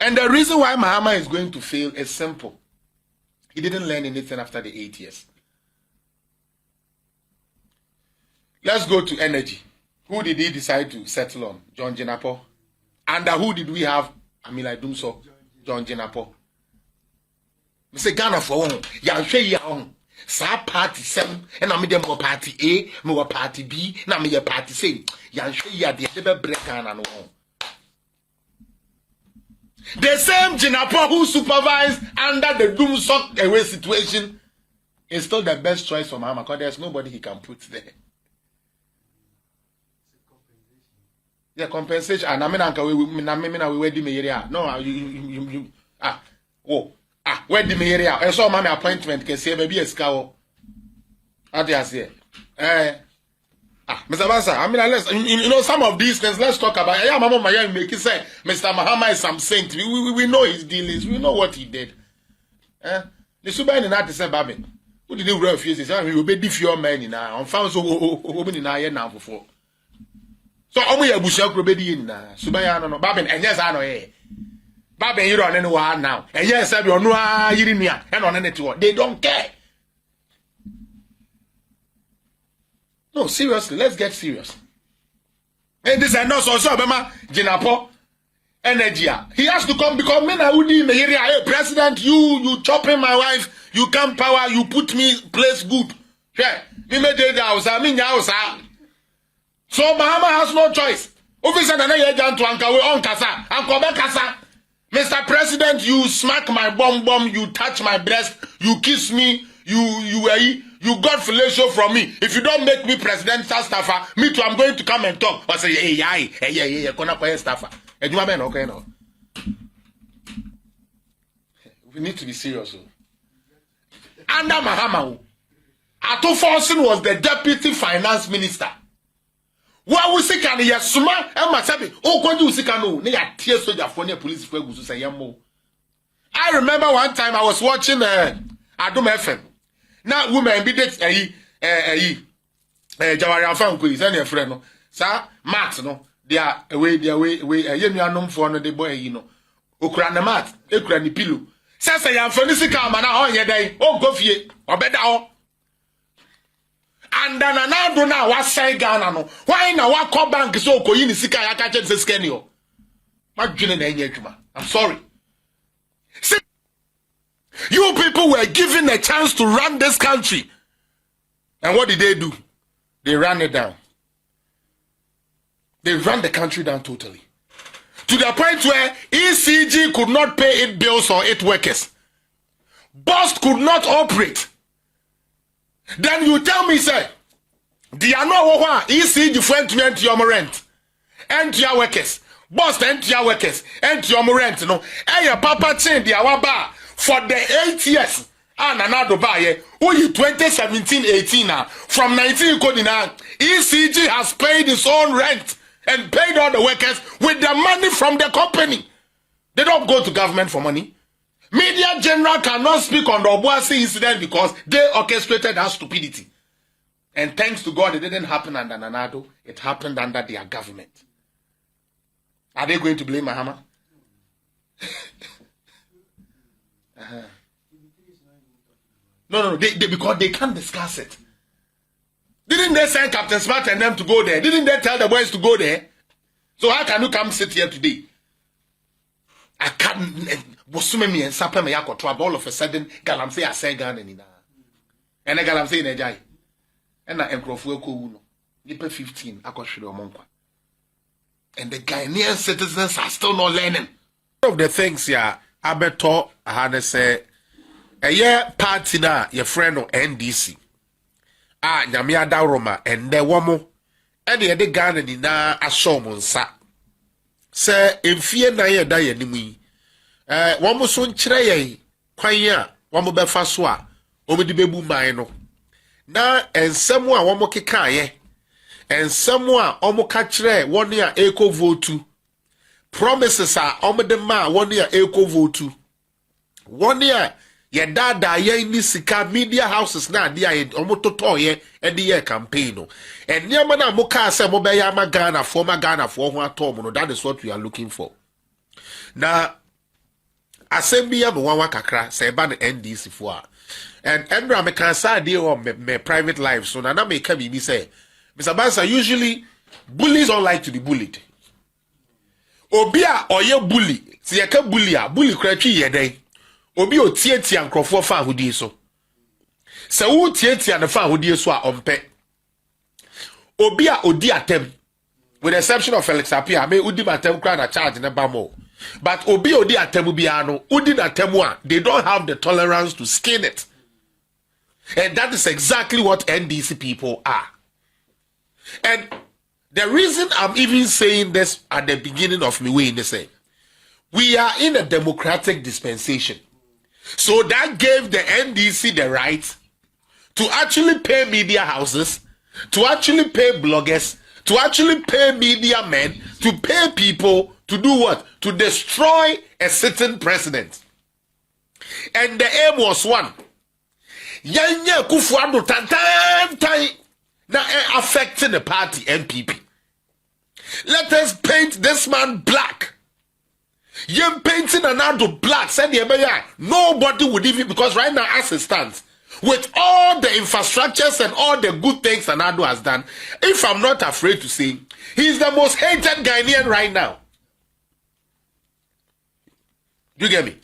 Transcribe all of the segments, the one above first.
And the reason why Mahama is going to fail is simple. He didn't learn anything after the 8 years. Let's go to energy. Who did he decide to settle on? John Jinapo. Under who did we have? Amila Dumso. John Jinapo. Mr. Ghana for one. Yanshe Yaon. Sa party sem. And I'm them party A. Me party B. Na me party C. Yanshe ya de break Ghana no. The same Jinapo who supervised under the doom sock away situation is still the best choice for Mahama because there's nobody he can put there. Yeah, compensation. And I mean, we wedding me area. No, wedding me area. I saw my appointment. Can say maybe a scow. How do I say? Mr. Basa, I mean, you know, some of these things, let's talk about. Yeah, Mama Maya make it say, Mr. Mahama is some saint. We know his dealings. We know what he did. The super in that say, Baby, who did you refuse? He said, we will be different men now. I'm found so woman in our now before. So, only a bush of Robedi in Subaya, no, Babin, and yes, I know, Babin, you don't know now. And yes, I don't know, Yirinia, and on any tour. They don't care. No, seriously, let's get serious. And this is not so Bema Jinapo energy. He has to come because men are in the area. Hey, President, you chopping my wife, you come power, you put me place good. Yeah, me made the house, I mean house. So Mahama has no choice. Officer na ye jan to anka we on kasa, anko be kasa. Mr. President, you smack my bum, you touch my breast, you kiss me, you got fellatio from me. If you don't make me presidential staffer, me too, I'm going to come and talk. I say, hey, kona kwa staffer. Okay, no. We need to be serious. Under Mahama, Ato Forson was the deputy finance minister. What we see can yasuma Emma Sabi, oh, when you see can ne ya tear soldier for ne police for go say yamo. I remember one time I was watching Adum FM. Now women be det Jawari Afan ko is any friend no. Sa Matt no, they are away yenu anom for no the boy yi no. Okura na mat, ekura ni pillow. Say yamfa ni sika ma na onye dan, o go fie, obeda ho. And then another now was say Ghana no. Why now what call bank so koyi ni sika ya ka che se skenio. Ma dwene na enye adwuma. I'm sorry. See, you people were given a chance to run this country. And what did they do? They ran it down. They ran the country down totally. To the point where ECG could not pay its bills or its workers. Bus could not operate. Then you tell me, say, the ano ECG friend to enter your rent, enter your workers, boss enter your workers, enter your rent. No, your papa chain the awaba for the 8 years. And another buy, only 2017-18 now. From 19 ECG has paid its own rent and paid all the workers with the money from the company. They don't go to government for money. Media General cannot speak on the Obuasi incident because they orchestrated that stupidity. And thanks to God, it didn't happen under Nanado. It happened under their government. Are they going to blame Mahama? No, because they can't discuss it. Didn't they send Captain Smart and them to go there? Didn't they tell the boys to go there? So how can you come sit here today? I can't. Bosumemi and Sapa me yako to all of a sudden galam say I say Ghana ni na. And the galam say nejai. And na enkrofo ko wu no. Nipa 15 akohwere omonkwa. And the Ghanaian citizens are still not learning. One of the things ya abeto ahane say eye party na your friend no NDC. Nyame adaroma and the womo e de Ghana ni na asom nsa. Say emfie na ye da ye nimu yi. Wamo so nkyere yen kwan a wamo befa so a omedi bebu man no na ensem a wamo kekaaye ensem a omo ka kire woni a eko vote promises a omo de ma woni a eko vote woni a ye dada ye ni sika media houses na ade a omo totoye e de ye campaign no eniema na mo ka se mo be ya ma Ghana for ho atom no. That is what we are looking for. Now Assembly me one kakra say ban NDC for. And Andrew me can say dey on my private life so na me can be say Mr. Bansa, usually bullies don't like to be bullied. Obia or ye bully, see a bully cratchy ye day. Obi o tieti and crofo fan who di so. Se who tieti and the fan who di so are on pe. Obia odi atem. With the exception of Felix Appiah, may udi atem crown a charge in a bamo. But obi odi atemu biano, udi atemwa, they don't have the tolerance to skin it. And that is exactly what NDC people are. And the reason I'm even saying this at the beginning of me way in the same, we are in a democratic dispensation. So that gave the NDC the right to actually pay media houses, to actually pay bloggers, to actually pay media men, to pay people to do what? To destroy a certain president. And the aim was one. Yanya kufuado tantan now affecting the party NPP. Let us paint this man black. You're painting another black. Said nobody would even, because right now as it stands, with all the infrastructures and all the good things Anado has done, if I'm not afraid to say, he's the most hated Ghanaian right now. You get me?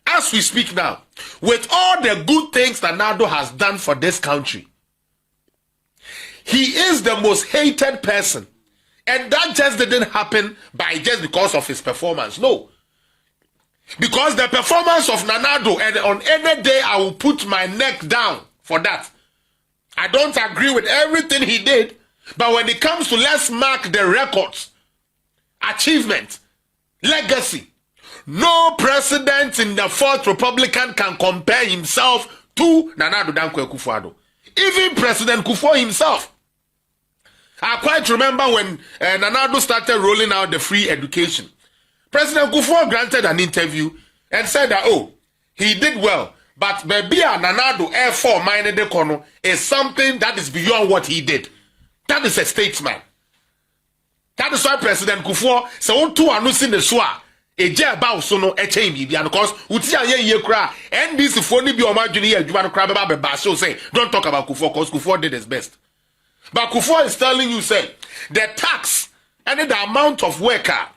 As we speak now, with all the good things that Nado has done for this country, he is the most hated person. And that just didn't happen by just because of his performance. No. Because the performance of Nanado, and on any day I will put my neck down for that. I don't agree with everything he did, but when it comes to let's mark the records, achievement, legacy, no president in the Fourth Republican can compare himself to Nanado Dankwa Akufo-Addo. Even President Kufuor himself. I quite remember when Nanado started rolling out the free education. President Kufuor granted an interview and said that, oh, he did well, but maybe Nanado Air 4 minor de kono is something that is beyond what he did. That is a statesman. That is why President Kufuor said, oh, two anusin the swa. Eje about so no eche bibia because uti anye ye kra NDC for ni bi o ma dwene ye adwuma no kra be ba so say don't talk about Kufuor because Kufuor did his best. But Kufuor is telling you say the tax and the amount of worker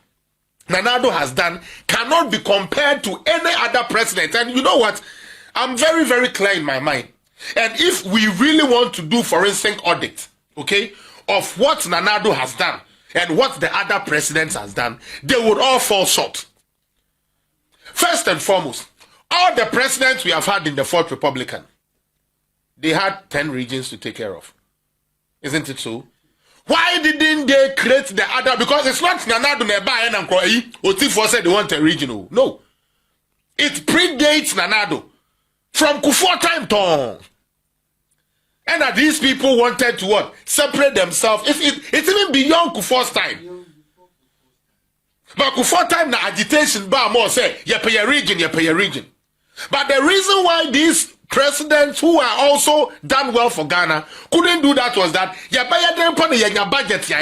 Nanado has done cannot be compared to any other president. And you know what? I'm very, very clear in my mind. And if we really want to do forensic audit, okay, of what Nanado has done and what the other presidents has done, they would all fall short. First and foremost, all the presidents we have had in the Fourth Republican, they had 10 regions to take care of. Isn't it so? Why didn't they create the other? Because it's not Nanado Neba and Nkoi. Otifo said they want a regional. No. It predates Nanado. From Kufuor time to. And that these people wanted to what? Separate themselves. It's even beyond Kufuor's time. But Kufuor time na agitation ba more say you pay a region. But the reason why these presidents who are also done well for Ghana couldn't do that was that you budget you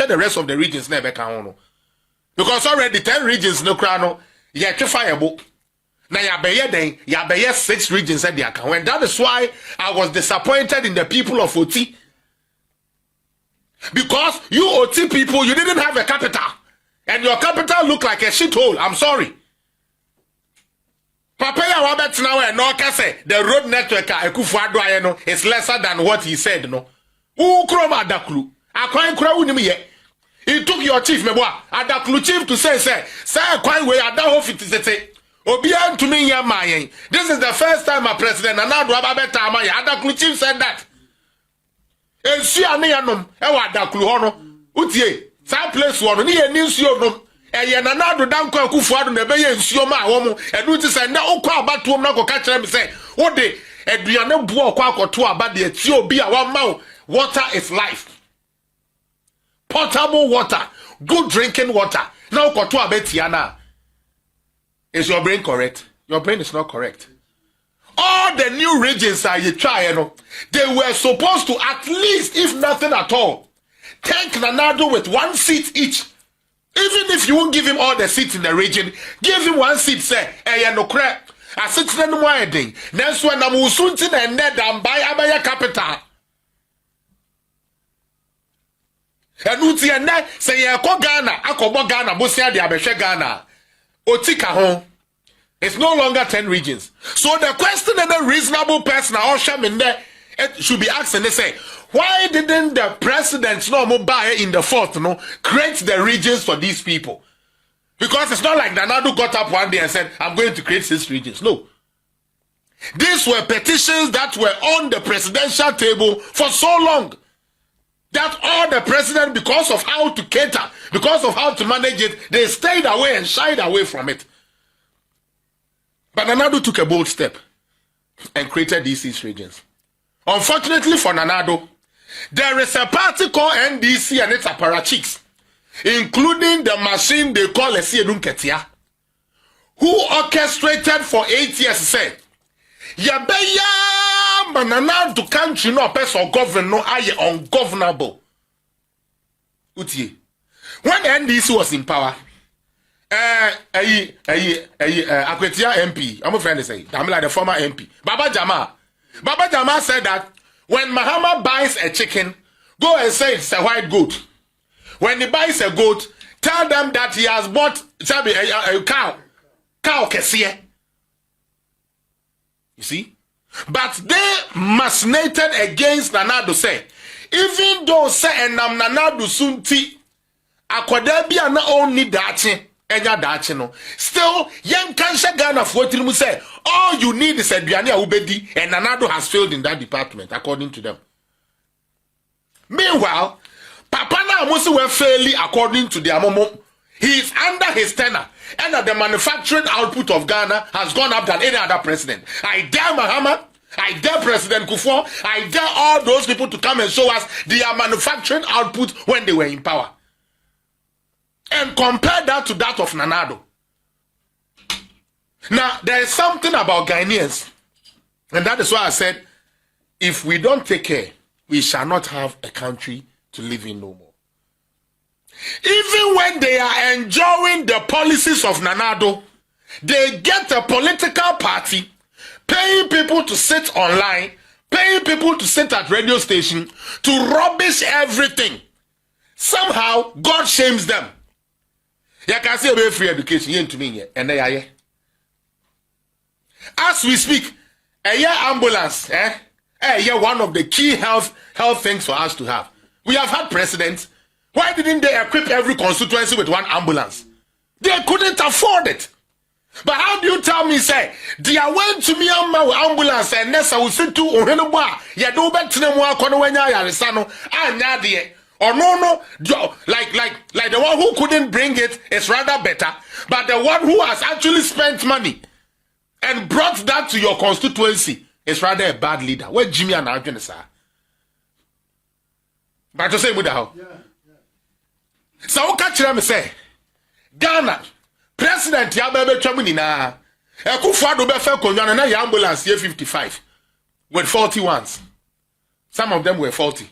the rest of the regions never can. Because already 10 regions no crown you fireable. Now you 6 regions at the account. And that is why I was disappointed in the people of Oti. Because you Oti people, you didn't have a capital. And your capital looked like a shithole. I'm sorry. Papaya Wabet now and no say the road network Akufo-Addo is lesser than what he said. No. Who kroma Adaklu? Akwan kura unimi ye. He took your chief meboa. Adaklu chief to say akwan we adaho fitizete. Obian to me yamayen. This is the first time a president and now Ababeta Amaya. Adaklu chief said that. And she anianum ewa Adaklu hono. Utie. Some place one ni nsuo no eye Nanado Dankwa Akufo-Addo na be ye nsuo ma wo mo enu ti say na okwa abatuom na koka kire me say wo de aduane bu okwa akoto abade ati obi a wa ma water is life, potable water, good drinking water. Now okoto abetia na. Is your brain correct? Your brain is not correct. All the new regions are you try, they were supposed to at least, if nothing at all, thank Nanado with 1 seat each Even if you won't give him all the seats in the region, give him one seat, say, eh, no crap. I sit in the wedding. Next one, I'm usunting and net and buy Appiah capital. And uti and net say, ya ko Ghana, akobo Ghana, bosia de abeshe Ghana. Otika home. It's no longer 10 regions. So the question that a reasonable person in there should be asking, they say, why didn't the president in the fourth create the regions for these people? Because it's not like Nanado got up one day and said, I'm going to create 6 regions. No. These were petitions that were on the presidential table for so long that all the president, because of how to cater, because of how to manage it, they stayed away and shied away from it. But Nanado took a bold step and created these 6 regions. Unfortunately for Nanado, there is a party called NDC and its apparatchiks, including the machine they call a Siedun Ketia, who orchestrated for 8 years, said, Yabeya Nanado country no person govern no aye ungovernable. Utie. When NDC was in power, Appiah MP, I'm a friend to say, I'm like the former MP, Baba Jama said that when Mahama buys a chicken, go and say it's a white goat. When he buys a goat, tell them that he has bought a cow kesiye. You see? But they machinated against Nanado, say, even though say enam Nanado sunti, akwadebi ana only dachi. Still, young Kansha Ghana for say, all you need is a Diania Ubedi, and Nanado has failed in that department, according to them. Meanwhile, Papa Namusi were fairly according to their momo. He is under his tenure, and the manufacturing output of Ghana has gone up than any other president. I dare Mahama, I dare President Kufuor, I dare all those people to come and show us their manufacturing output when they were in power. And compare that to that of Nanado. Now, there is something about Ghanaians, and that is why I said, if we don't take care, we shall not have a country to live in no more. Even when they are enjoying the policies of Nanado, they get a political party, paying people to sit online, paying people to sit at radio station, to rubbish everything. Somehow, God shames them. You can see about free education to me, and they are. As we speak, a year ambulance, one of the key health things for us to have. We have had presidents. Why didn't they equip every constituency with one ambulance? They couldn't afford it. But how do you tell me, say, they are went to me on my ambulance and Nessa will sit to Ohenobwa, ya do bet to them Konowenya Yarisano, and Nadia. Or no, like the one who couldn't bring it is rather better, but the one who has actually spent money and brought that to your constituency is rather a bad leader. Where Jimmy and Arjun is, but to say with how? So catch them say, Ghana President Yabebe Chamini na Ekufado Befe Konyana na your ambulance here 55 with 40 ones. Some of them were 40,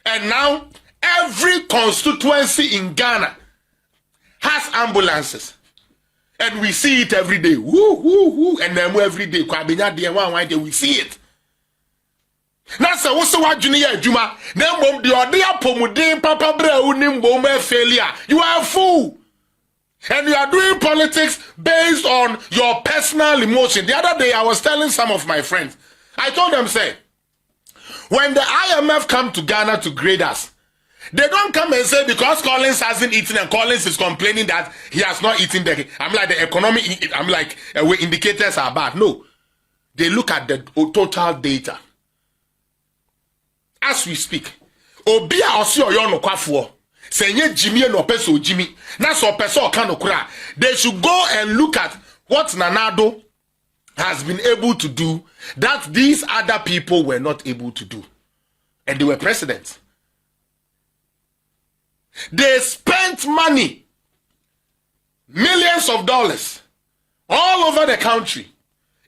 and now every constituency in Ghana has ambulances. And we see it every day. Woo. And then every day, we see it. That's also what Junior Juma. Then the idea Pomudin Papa Bre Unim Bome failure. You are a fool. And you are doing politics based on your personal emotion. The other day I was telling some of my friends. I told them, say, when the IMF come to Ghana to grade us, they don't come and say because Collins hasn't eaten and Collins is complaining that he has not eaten I'm like the economic, I'm like indicators are bad. No. They look at the total data. As we speak, Obia Osio Yono Kwafuo, Senye Jimmy no Peso Jimmy, Naso Peso Kanokura. They should go and look at what Nanado has been able to do that these other people were not able to do. And they were presidents. They spent money, millions of dollars, all over the country,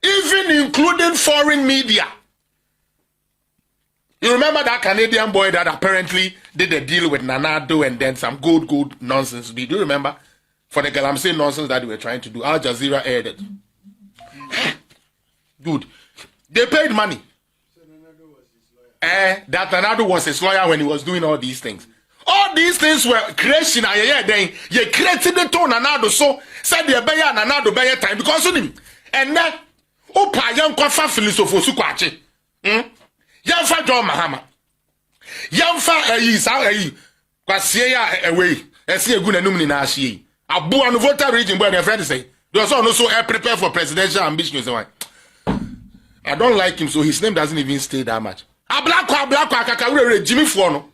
even including foreign media. You remember that Canadian boy that apparently did a deal with Nanado and then some gold nonsense. Do you remember? For the Galamsey nonsense that they were trying to do. Al Jazeera aired it. Good. They paid money. That Nanado was his lawyer when he was doing all these things. All these things were creation. Then you created the tone Nanado so said the Appiah Nanado by time because of him. And then Opa young Kwafa Felix of Osukwache. Yamfa John Mahama. Yamfa is Kwasia away. And see a good enemy in Ashi. Abu and voter region where their friends say. They also prepare for presidential ambitions. I don't like him, so his name doesn't even stay that much. A black Jimmy Fono.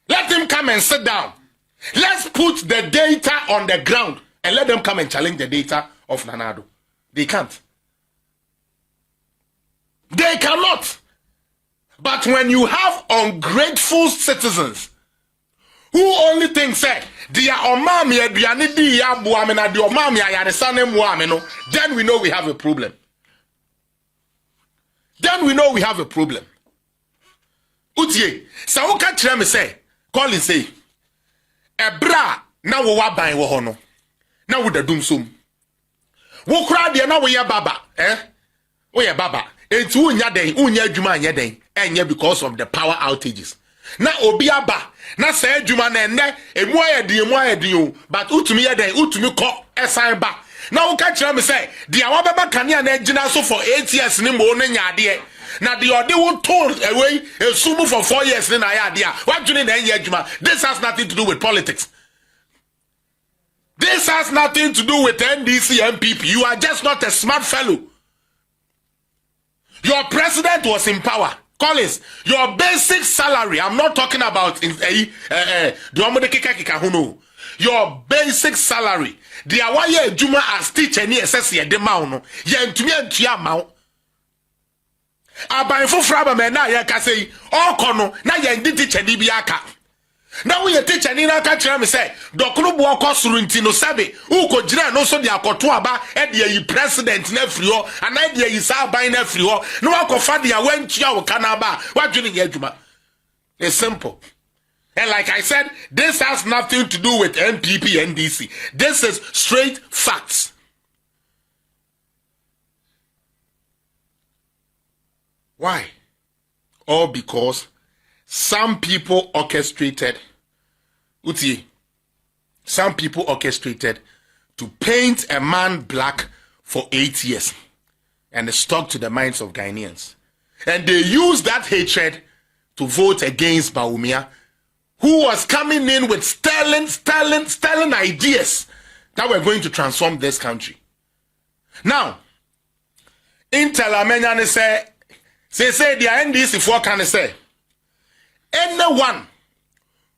Let him come and sit down. Let's put the data on the ground and let them come and challenge the data of Nanado. They can't. They cannot. But when you have ungrateful citizens who only think say dia omami aduane di ya boame na dia omami ayaresa ne moame no, then we know we have a problem. Then we know we have a problem. Utie, sa wo ka kire me say, call say, ebra na wo waban wo ho no. Na wo dadum som. Wo kra de na wo ye baba, wo ye baba. Enti unya den, unya adwuma anya den, enye because of the power outages. Na obi aba, na say adwuma na enne, emu ayedi o, but utumi ye den, utumi ko esan ba. Na wo ka kire me say, dia wa baba kanea na agina so for 8 years ni mo no nyaade. Na the ode wo told away esumu for 4 years ni na ya ade a. What do you need enye adwuma? This has nothing to do with politics. This has nothing to do with NDC MPP. You are just not a smart fellow. Your president was in power. Collins, your basic salary, I'm not talking about your basic salary. The awaye juma as teacher ni SSC de ma no. Ye ntumi antua ma. Abanfo fraba me na ye ka sei, okono na ye ndi teacher ni bi aka. Na we teacher ni na ka kire me say, dokunu bo okosuru nti no sabe, uko gira no so de akoto aba e de yi president na afri ho, ana de yi sa ban na afri ho. No akofa de awantua wo kana ba, wadwene ye adwuma. It's simple. And like I said, this has nothing to do with NPP, NDC. This is straight facts. Why? All because some people orchestrated to paint a man black for 8 years and stuck to the minds of Ghanaians. And they used that hatred to vote against Bawumia, who was coming in with sterling ideas that were going to transform this country. Now, Intel Amenyane say the NDC for can say, anyone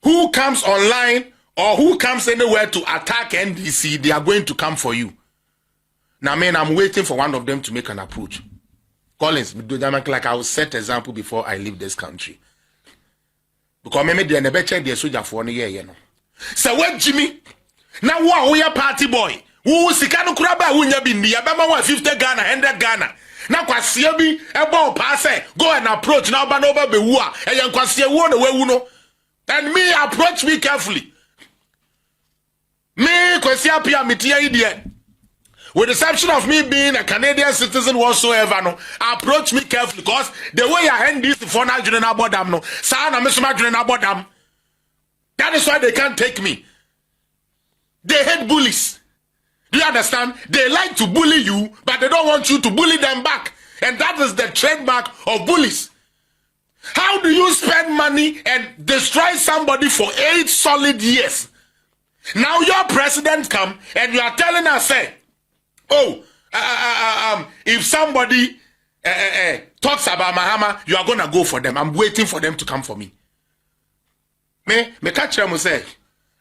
who comes online or who comes anywhere to attack NDC, they are going to come for you. Now, man, I'm waiting for one of them to make an approach. Collins, like I will set example before I leave this country. Because me dey na be check dey soldier for no ye no. So what Jimmy? Now wo ya party boy. Wo sika no kura ba wo nya bi ndi ya be ma 50 Ghana, 100 Ghana. Na kwasia bi e bon pa say go and approach na ba no ba be wu a e yan kwasia wo na wewu no. And me approach me carefully. Me kwasia Appiah metia idea. With the exception of me being a Canadian citizen whatsoever, no, approach me carefully because the way I end this for now, no, that is why they can't take me. They hate bullies. Do you understand? They like to bully you, but they don't want you to bully them back. And that is the trademark of bullies. How do you spend money and destroy somebody for 8 solid years? Now your president come and you are telling us, say, if somebody talks about Mahama, you are gonna go for them. I'm waiting for them to come for me. Me catch them say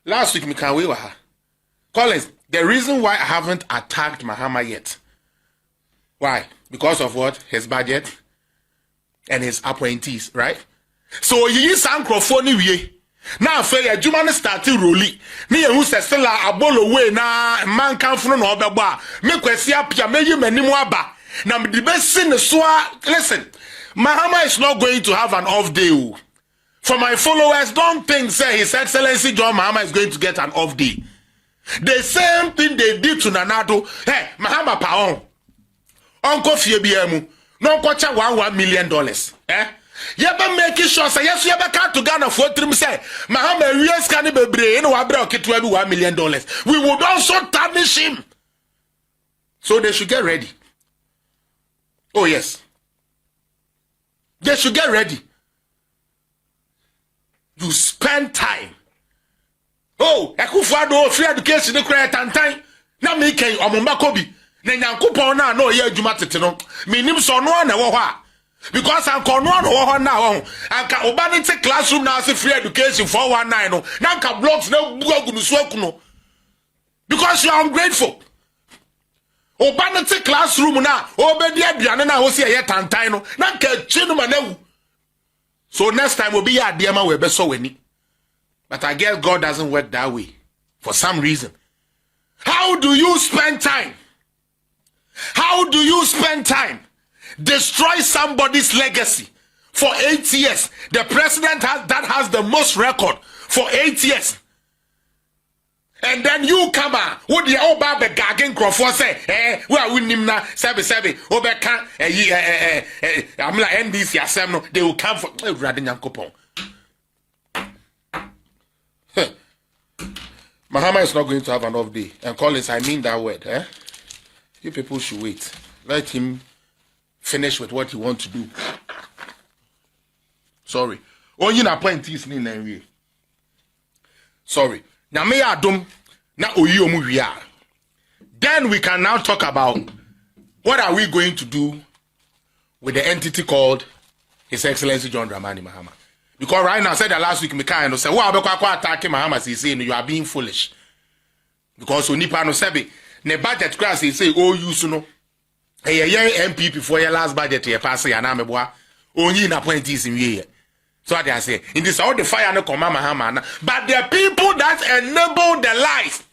last week me can wait with her. Collins, the reason why I haven't attacked Mahama yet. Why? Because of what? His budget and his appointees, right? So he is microphone we. Now fair adwuma no start roli me ye hu sesela abolo we na man kan funu no obegba me kwasi Appiah meyi manim aba na me de be sin so. Listen, Mahama is not going to have an off day. For my followers, don't think, say, His Excellency John Mahama is going to get an off day. The same thing they did to Nanado. Hey, Mahama Paon. Uncle Fiebiemu. No coach $1 million. Yeba making sure, say, yes, yeba cut to Ghana for 3 say, Mahama, yes, can be brain, or $1 million. We would also tarnish him. So they should get ready. Oh, yes. They should get ready. You spend time. Oh, Ekufuado free education the credit and time. Na me ken omomba kobi. Na Nyankopon na no ye adwuma tete no. Me nim so no na wo ho a. Because anko no no wo ho na wo. Anka oba ne te classroom na say free education 419 no. Na anka blocks na buagu so akuno. Because you are ungrateful. Oba ne te classroom na obedi aduane na wo se ye tantan no. Na anka chinu ma na. So next time we'll be at the Emma we be so weni. But I guess God doesn't work that way. For some reason. How do you spend time? How do you spend time? Destroy somebody's legacy for 8 years. The president that has the most record for 8 years. And then you come out. What the old baby gagging Crawford say? Well, we nim na sebi Obeka I'm like NDC assembly. They will come for Radin Yankopon. Mahama is not going to have an off day. And Collins, I mean that word. You people should wait. Let him finish with what he wants to do. Sorry. Only na point is ni na. Sorry. Then we can now talk about what are we going to do with the entity called His Excellency John Dramani Mahama. Because right now, I said that last week, I said, well, I'm attacking Mahama, he said, you are being foolish. Because when Nipa no sabi, the budget class, he say, oh, you know, a young MPP for your last budget, you pass your name, only in appointees in here. So they say, in this all the fire no come Mahama. But the people that enable the lies,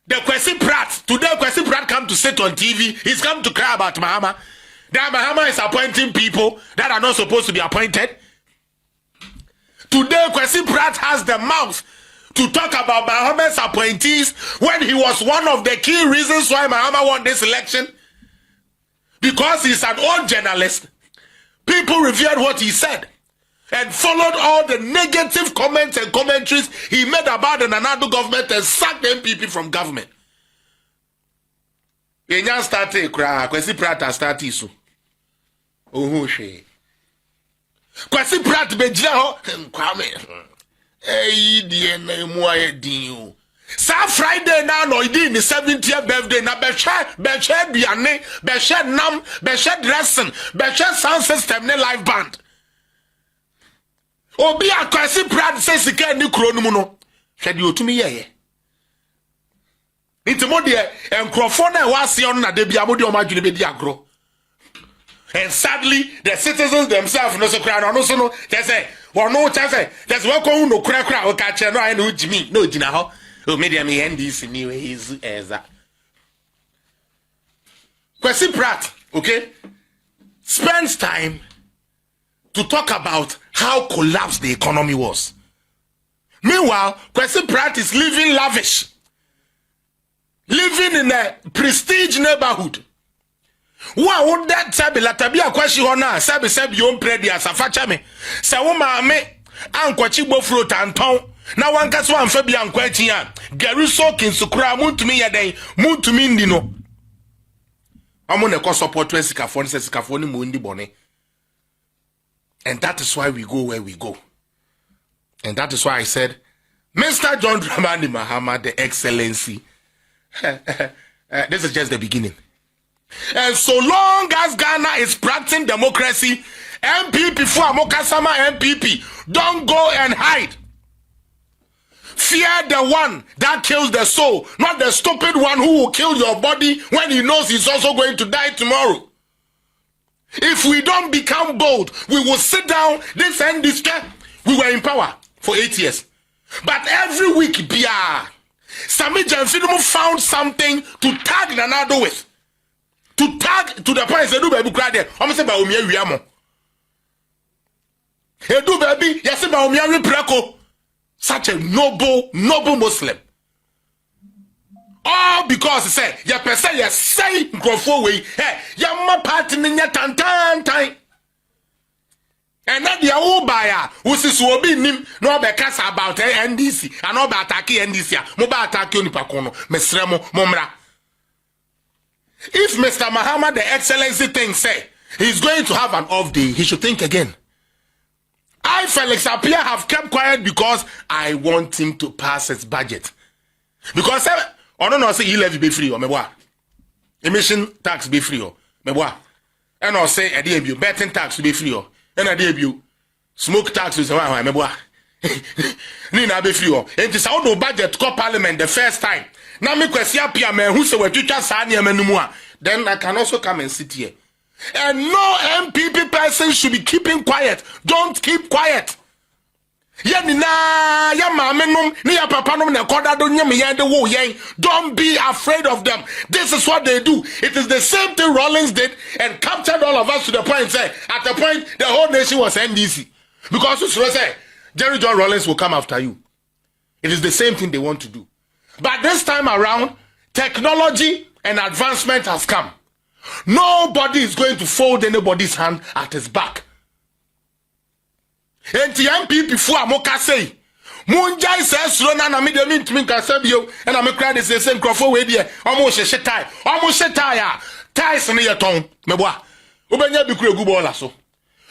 the Kwesi Pratt, today Kwesi Pratt come to sit on TV, he's come to cry about Mahama. That Mahama is appointing people that are not supposed to be appointed. Today Kwesi Pratt has the mouth to talk about Mahama's appointees when he was one of the key reasons why Mahama won this election. Because he's an old journalist. People revered what he said and followed all the negative comments and commentaries he made about the Nanado government and sacked the MPP from government. Yenya started cry. Kwesi Pratt started so. Oh she. Kwesi Pratt bejira ho kwame. Hey die na mu ayedin o. Sa Friday now no idi ni 70th birthday na be share biane, be share nam, be share dressing, be share sound system ne live band. Obi Kwesi Pratt say sika ni kro no mu no. Hwe de otumi yeye. Intimo de enkrofo na wase on na de bia mo de o madwene be di agro. And sadly, the citizens themselves no so cry no so no. They say, well no say, there's welcome no cry o ka che no I no Jimmy, no gina ho. O media me NDC anyway is that. Kwesi Pratt, okay, spends time to talk about how collapsed the economy was. Meanwhile, Kwesi Pratt is living lavish, living in a prestige neighborhood. Wa would that sabi la tabia kwashi hona sabi yom predi asafacha me se wo ma me ankwachi gbofuro tanton na wanka so amfa bia ankwachi a gari sokin sukura muntumi yeden muntumi ndi no amo ne ko support sikafo ni mu ndi bone. And that is why we go where we go. And that is why I said Mr. John Dramani Mahama, the Excellency, this is just the beginning. And so long as Ghana is practicing democracy, MPP for Amokasama MPP, don't go and hide. Fear the one that kills the soul, not the stupid one who will kill your body when he knows he's also going to die tomorrow. If we don't become bold, we will sit down, this and this. We were in power for 8 years. But every week, Sami Janfinumu found something to tag Nanado with. To tag to the point they do baby cry there. I'm saying about He do baby, yes, about me preko. Such a noble Muslim. All because he said, ya person ya say grofo way, hey, ya ma party ninya tantan. And not the old buyer who says will be nim no be kasa about NDC and no be attack NDC, mobile attack you nipakono, mesremo momra. If Mr. Mahama, the excellency thing say he's going to have an off day, he should think again. I, Felix Appiah, have kept quiet because I want him to pass his budget. Because I don't know, say he levy be free or me boy. Emission tax be free or me boy. And I say a debut betting tax to be free or and a debut smoke tax is one me boy. Nina be free or it is out of budget to parliament the first time. Now me question Appiah man who say we teacher sani amenumua. Then I can also come and sit here. And no MPP person should be keeping quiet. Don't keep quiet. Don't be afraid of them. This is what they do. It is the same thing Rollins did and captured all of us to the point. Say, at the point, the whole nation was NDC. Because say, Jerry John Rollins will come after you. It is the same thing they want to do. But this time around, technology and advancement has come. Nobody is going to fold anybody's hand at his back. And the MPP for Amoka say, Munjai says, Rona na me de min to me kasabio, and I'm a crowd is the same crofo way there. Almost a shetai, ties in your tongue, meboa. Ubenya be good baller so.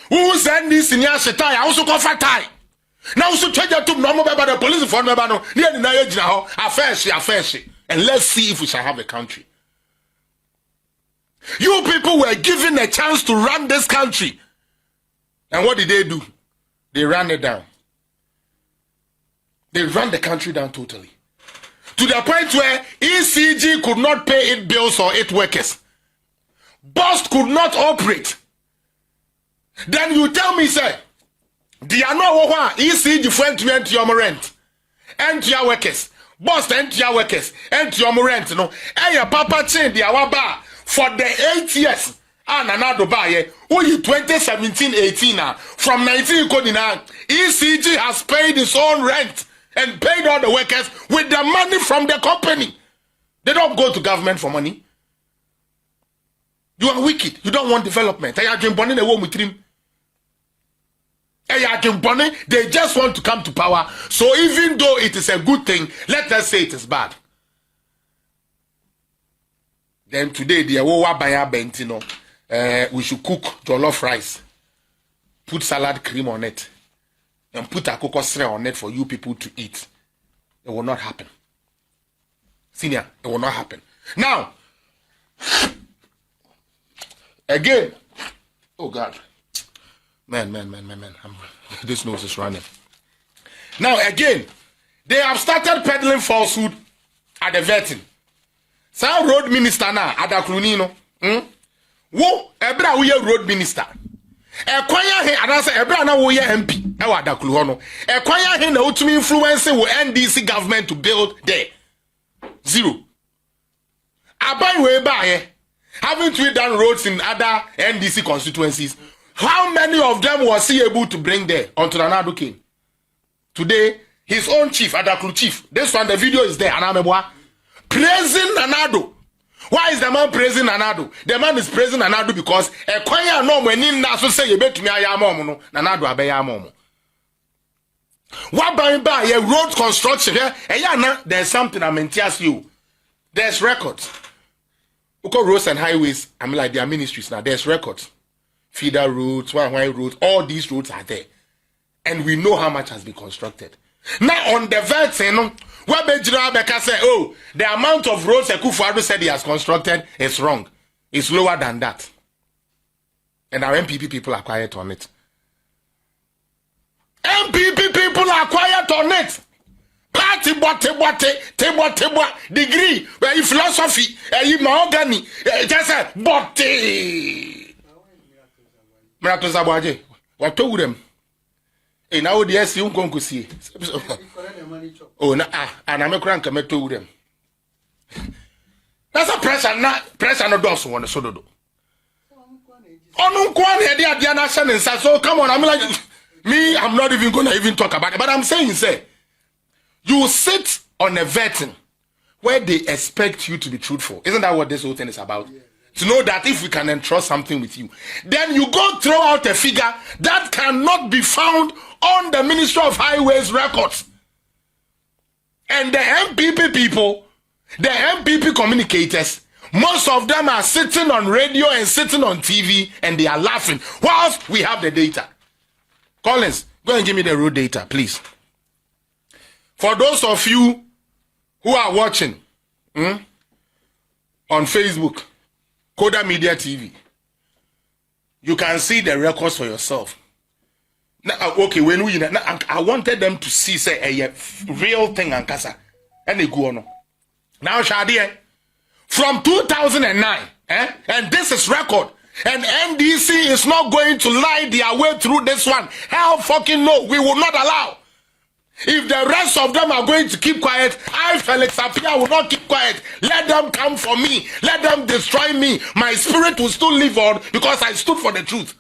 Who send this in your shetai? I also call fat tie. Now, so change your tube normal by the police for me, near the Naya now, affair, and let's see if we shall have a country. You people were given a chance to run this country. And what did they do? They ran it down. They ran the country down totally. To the point where ECG could not pay its bills or its workers. Boss could not operate. Then you tell me, sir, the ECG friend to enter your rent. Enter your workers. Boss enter your workers. Enter your rent. No. Hey, your papa chain the awaba for the 8 years. And another buyer, who you 2017-18 now, from 1949, ECG has paid its own rent and paid all the workers with the money from the company. They don't go to government for money. You are wicked. You don't want development. They just want to come to power. So even though it is a good thing, let us say it is bad. Then today, the Awowa Baya Bentino. We should cook jollof rice, put salad cream on it, and put a coconut on it for you people to eat. It will not happen. Senior, it will not happen. Now, again, oh God, man, this nose is running. Now, again, they have started peddling falsehood at the vetting. Some road minister now, Adaklunino, wo ebra wo ye road minister ekwanya he anasa ebra na wo ye MP e wa daklu ho no ekwanya he na utumi influence wo NDC government to build there. Zero. Abai we ba here, haven't we done roads in other NDC constituencies? How many of them was he able to bring there until Nanado came? Today, his own chief, Adaklu chief, this one, the video is there, Anameboa, praising Nanado. Why is the man praising Nanado? The man is praising Nanado because a kwanya no when na so say you bet me ayamom no Nanado abeyamom. What by a road construction here? There's something I'm entias you. There's records. Because roads and highways, I'm like their ministries now. There's records. Feeder roads, one-way roads, all these roads are there. And we know how much has been constructed. Now on the vaccine, where Bejira say, oh, the amount of roads Akufo-Addo said he has constructed is wrong. It's lower than that. And our MPP people are quiet on it. MPP people are quiet on it. Party tebo degree, where philosophy, mahogany, just a botte. Miracle Zabaje, what told them? And now the S you can see. Oh, and I'm a crank I told them. That's a pressure no does one so do. Oh no, Kwan had the Diana Shannon, so come on, I'm like Me, I'm not even going to even talk about it. But I'm saying, say, you sit on a vetting where they expect you to be truthful. Isn't that what this whole thing is about? Yeah. To know that if we can entrust something with you, then you go throw out a figure that cannot be found on the Ministry of Highways records. And the MPP people, the MPP communicators, most of them are sitting on radio and sitting on TV and they are laughing whilst we have the data. Collins, go and give me the raw data, please. For those of you who are watching on Facebook, Coda Media TV, you can see the records for yourself. Now, okay, when we I wanted them to see say a real thing and kasa and they go on. Now, Shadi, from 2009, and this is record, and NDC is not going to lie their way through this one. Hell fucking no, we will not allow. If the rest of them are going to keep quiet, I, Felix Appiah, will not keep quiet. Let them come for me. Let them destroy me. My spirit will still live on because I stood for the truth.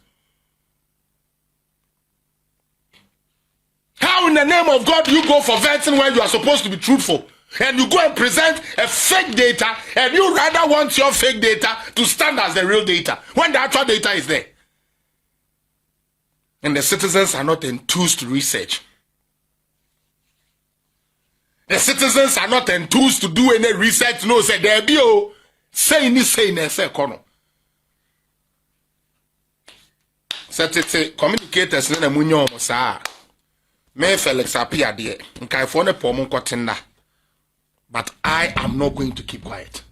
How in the name of God you go for vetting when you are supposed to be truthful? And you go and present a fake data and you rather want your fake data to stand as the real data when the actual data is there. And the citizens are not enthused to research. The citizens are not enthused to do any research. No, say there be oh, say in say kono. Say communicators na munyo mo sa. Me Felix Appiah de nkai fo ne pomo kotinda. But I am not going to keep quiet.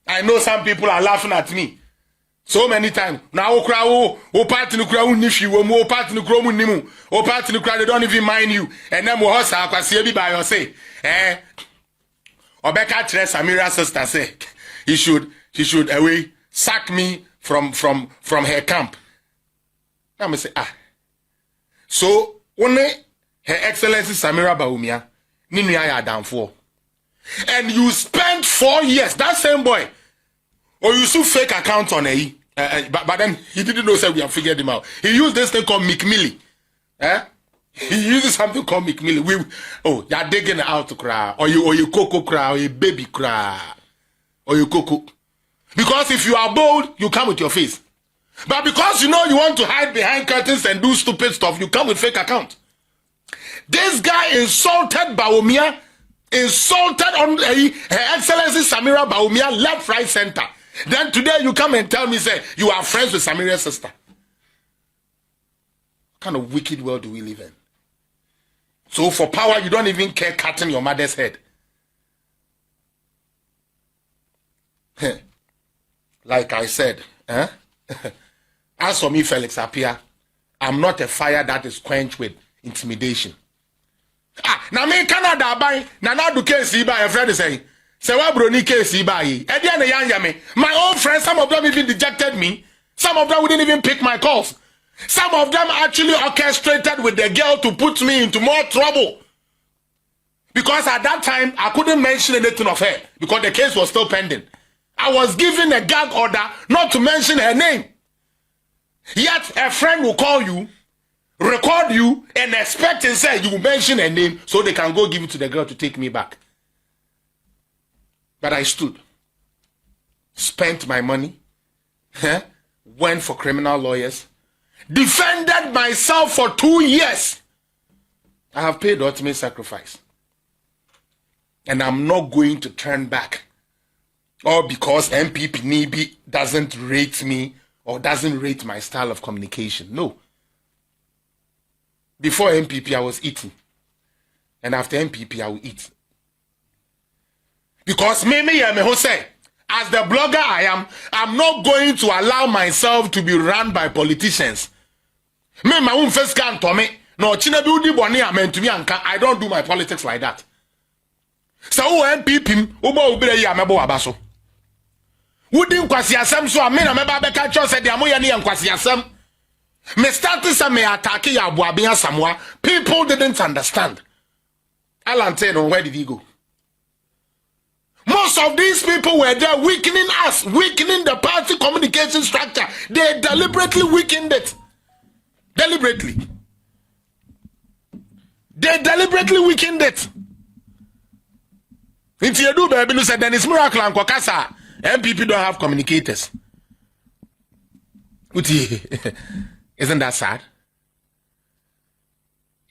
I know some people are laughing at me so many times. Now, o party no kra unifi wo mu, o party no kra mu nimu, o party no kra they don't even mind you. And then mo hosa akwase bi by you say, Obeka Tre Samira sister say she should away sack me from her camp. Now me say so only Her Excellency Samira Bawumia ninu ya down for. And you spent 4 years, that same boy, or you still fake account on a but then he didn't know that we have figured him out. He used this thing called McMillie. He uses something called McMillie. You're digging out to cry, or you cocoa cry, or you baby cry, or you cocoa. Because if you are bold, you come with your face. But because you know you want to hide behind curtains and do stupid stuff, you come with fake account. This guy insulted Bawumia, insulted on Her Excellency Samira Bawumia, left, right, center. Then today you come and tell me, say, you are friends with Samira's sister. What kind of wicked world do we live in? So for power, you don't even care cutting your mother's head. Like I said, as for me, Felix Appiah, I'm not a fire that is quenched with intimidation. Now me Canada buy, now do case buy a friend saying, say what brony case buy. My own friends, some of them even dejected me. Some of them wouldn't even pick my calls. Some of them actually orchestrated with the girl to put me into more trouble. Because at that time, I couldn't mention anything of her because the case was still pending. I was given a gag order not to mention her name. Yet a friend will call you, record you, and expect and say you will mention her name so they can go give it to the girl to take me back. But I stood, spent my money, went for criminal lawyers, defended myself for 2 years. I have paid the ultimate sacrifice. And I'm not going to turn back. Or because MPP Nibi doesn't rate me or doesn't rate my style of communication. No. Before MPP, I was eating. And after MPP, I will eat. Because say, as the blogger I am, I'm not going to allow myself to be run by politicians. Me, my own first can't tell me. No, I don't do my politics like that. So MPP, abaso. Wouldn't kwasi asem so amena meba beka cho said amoya ne kwasi asem. Me started some me attack ya abuabia Samoa. People didn't understand. Alan Taylor, where did he go? Most of these people were there weakening us, weakening the party communication structure. They deliberately weakened it. Deliberately. They deliberately weakened it. If you do, baby, said then it's miracle and Kwakasa. MPP don't have communicators. Isn't that sad?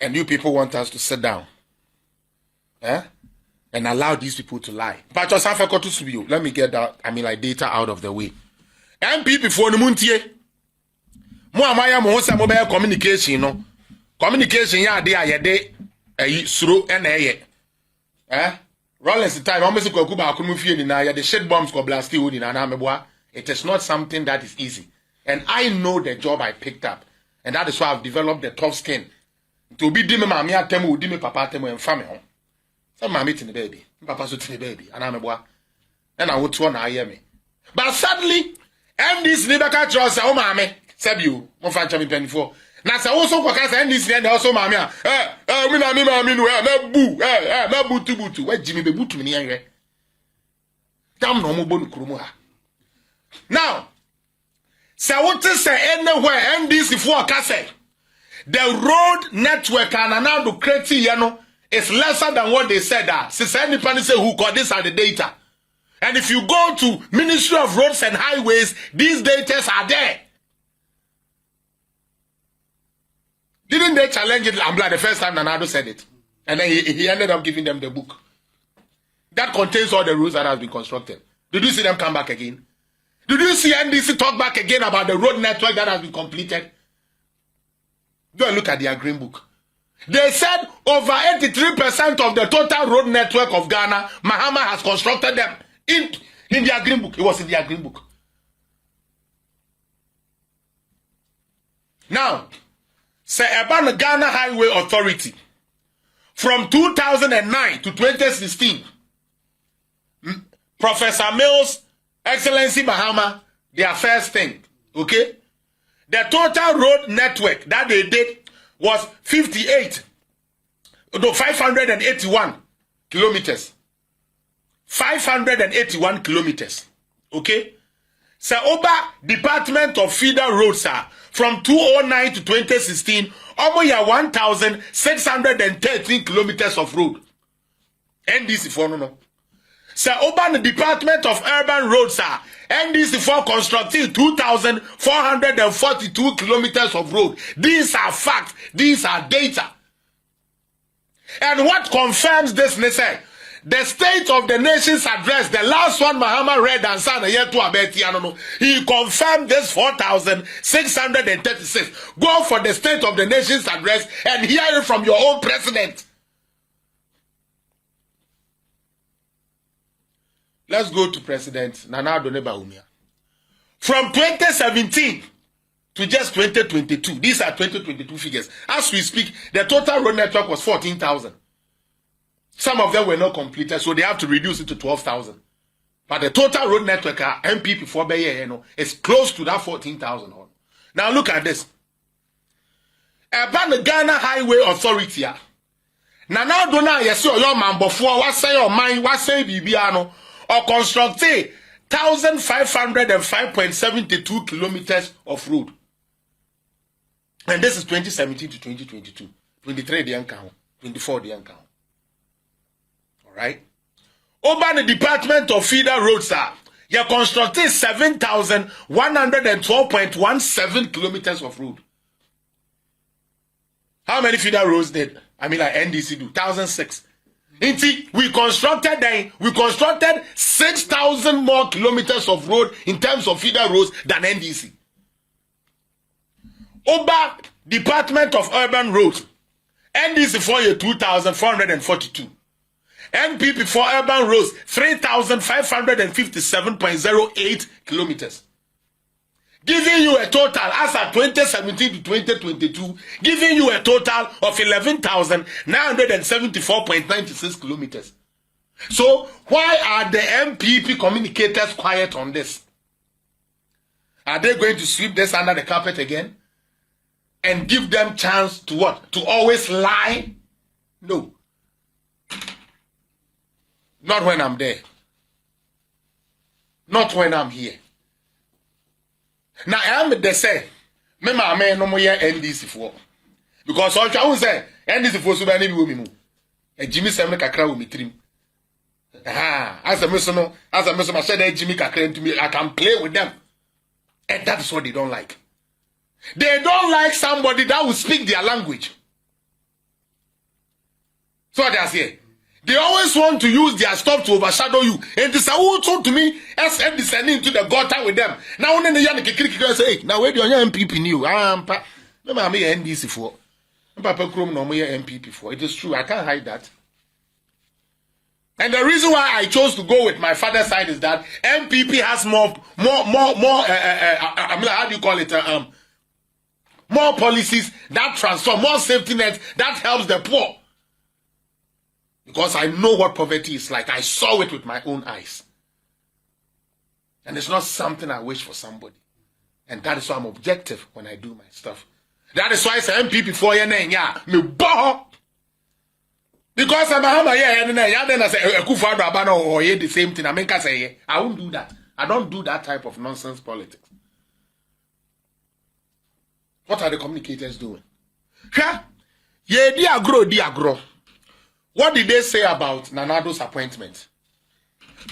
And you people want us to sit down, and allow these people to lie. But just have to you. Let me get that. Data out of the way. MPP for the muntie. Mo amaya mo hosa mobile communication no. Communication ya dey ayede suro na Rollins time almost ko ba akunu fie ni na ya the shit bombs ko blast you ni na meboa. It is not something that is easy. And I know the job I picked up. And that is why I've developed the tough skin. To be dime mami atemu, dime papa atemu and family home. Some mami to the baby. Papa so to the baby. And I'm a boy. And I would want to hear me. But sadly, and this neighbor catch us, oh mammy, said you, one fan champion penny for. Now, so also because and this and also mammy, no boo to boo to. Where Jimmy be boot to me here? Damn no more bone krumuha. Now, so what to say anywhere NDC for Kase? The road network and now the create is lesser than what they said that. Since anybody say who got this are the data. And if you go to Ministry of Roads and Highways, these data are there. Didn't they challenge it? I'm glad the first time Nanado said it. And then he ended up giving them the book. That contains all the rules that have been constructed. Did you see them come back again? Did you see NDC talk back again about the road network that has been completed? Go and look at their green book. They said over 83% of the total road network of Ghana, Mahama has constructed them in their green book. It was in their green book. Now, say about the Ghana Highway Authority, from 2009 to 2016, Professor Mills, Excellency Mahama, their first thing, okay? The total road network that they did was 581 kilometers. 581 kilometers, okay? So, Oba Department of Feeder Roads, from 2009 to 2016, almost 1,613 kilometers of road. NDC for no. So, Oba the Department of Urban Roads, NDC for constructing 2,442 kilometers of road. These are facts. These are data. And what confirms this, they say, the State of the Nation's address, the last one Mahama read and signed a year to Abeti, he confirmed this 4,636. Go for the State of the Nation's address and hear it from your own president. Let's go to President Nana Addo Bawumia. From 2017 to just 2022, these are 2022 figures. As we speak, the total road network was 14,000. Some of them were not completed, so they have to reduce it to 12,000. But the total road network, MPP for Baye, is close to that 14,000. Now look at this. About the Ghana Highway Authority, Nana Addo na yesi oyo man before what say your mind, what say Bibiano, or constructed 1,505.72 kilometers of road. And this is 2017 to 2022. 23 the count, 24 the count. Right? Over the Department of Feeder Roads, you constructed 7,112.17 kilometers of road. How many feeder roads did NDC do? 1,006. We constructed 6,000 more kilometers of road in terms of feeder roads than NDC. Over Department of Urban Roads, NDC for you 2,442. NPP for urban roads 3,557.08 kilometers. Giving you a total, as at 2017 to 2022, giving you a total of 11,974.96 kilometers. So, why are the MPP communicators quiet on this? Are they going to sweep this under the carpet again? And give them chance to what? To always lie? No. Not when I'm there. Not when I'm here. Now, they say, Me Mahama no more NDC for. Because all I say NDC for so many women. A Jimmy Sam kakra with me trim. As a messono, I said Jimmy kakra to me, I can play with them. And that's what they don't like. They don't like somebody that will speak their language. So what they say? They always want to use their stuff to overshadow you. And this who told to me, as I'm descending to the gutter with them. Now when the young kid say, now where do you MPP new? I'm NDC for. Papa Chrome no more MPP for. It is true. I can't hide that. And the reason why I chose to go with my father's side is that MPP has more how do you call it? More policies that transform, more safety nets that helps the poor. Because I know what poverty is like. I saw it with my own eyes. And it's not something I wish for somebody. And that is why I'm objective when I do my stuff. That is why I say MPP for you, me bow. Because I'm Mahama, then I say, or the same thing. I mean, I say, I won't do that. I don't do that type of nonsense politics. What are the communicators doing? Yeah, diagro. What did they say about Nanado's appointment?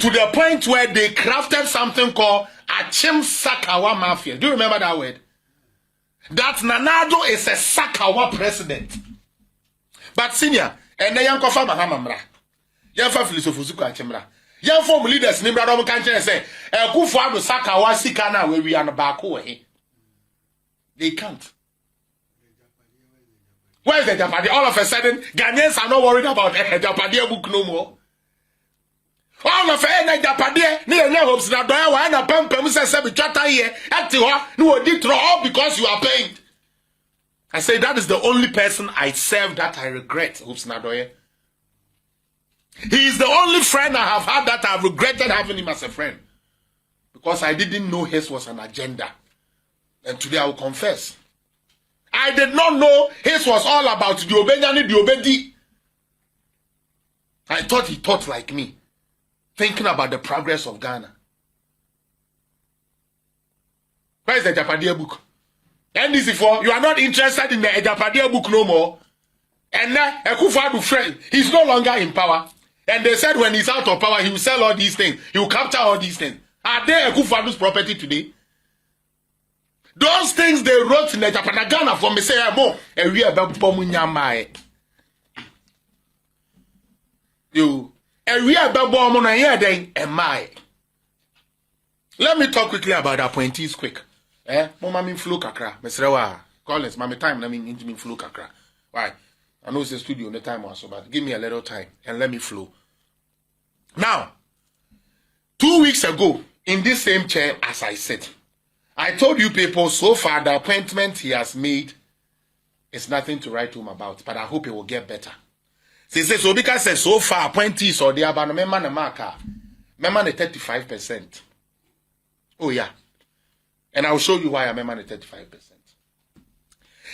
To the point where they crafted something called Achim Sakawa Mafia. Do you remember that word? That Nanado is a Sakawa president. But senior, and the young Kofa Mahama Mra. Young Felix of Uzuka Chimra. Young form leaders, Nimra Dom Country say, Kufuado Sakawa Sikana, where we are back away. They can't. Where is the Japadia? All of a sudden, Ghanaians are not worried about the Japadia book no more. All of a sudden, Japadia, near hopes that I want a pump, says, Chata here, at the no, did all because you are paying. I say that is the only person I serve that I regret, Hoops Nadoye. He is the only friend I have had that I have regretted having him as a friend. Because I didn't know his was an agenda. And today I will confess. I did not know his was all about the Obenyani, the Obedi. I thought he thought like me, thinking about the progress of Ghana. Where is the Japadia book? NDC4, you are not interested in the Japadia book no more. And now, Akufo-Addo friend, he's no longer in power. And they said when he's out of power, he will sell all these things. He will capture all these things. Are they Akufo-Addo's property today? Those things they wrote in the Japanagana for me say, and we are about Pomunyamai. You, and we are about Bomona then, and my. Let me talk quickly about appointees quick. Mama mean flu kakra. Mesrewa, Collins, mama time, I mean, into me flu kakra. Why? I know it's a studio, no time also, but give me a little time and let me flow. Now, 2 weeks ago, in this same chair as I sit, I told you people, so far the appointment he has made is nothing to write home about, but I hope it will get better. He says, so because says so far appointees or the abano member na marker, member 35%. Oh yeah. And I'll show you why I'm member 35%.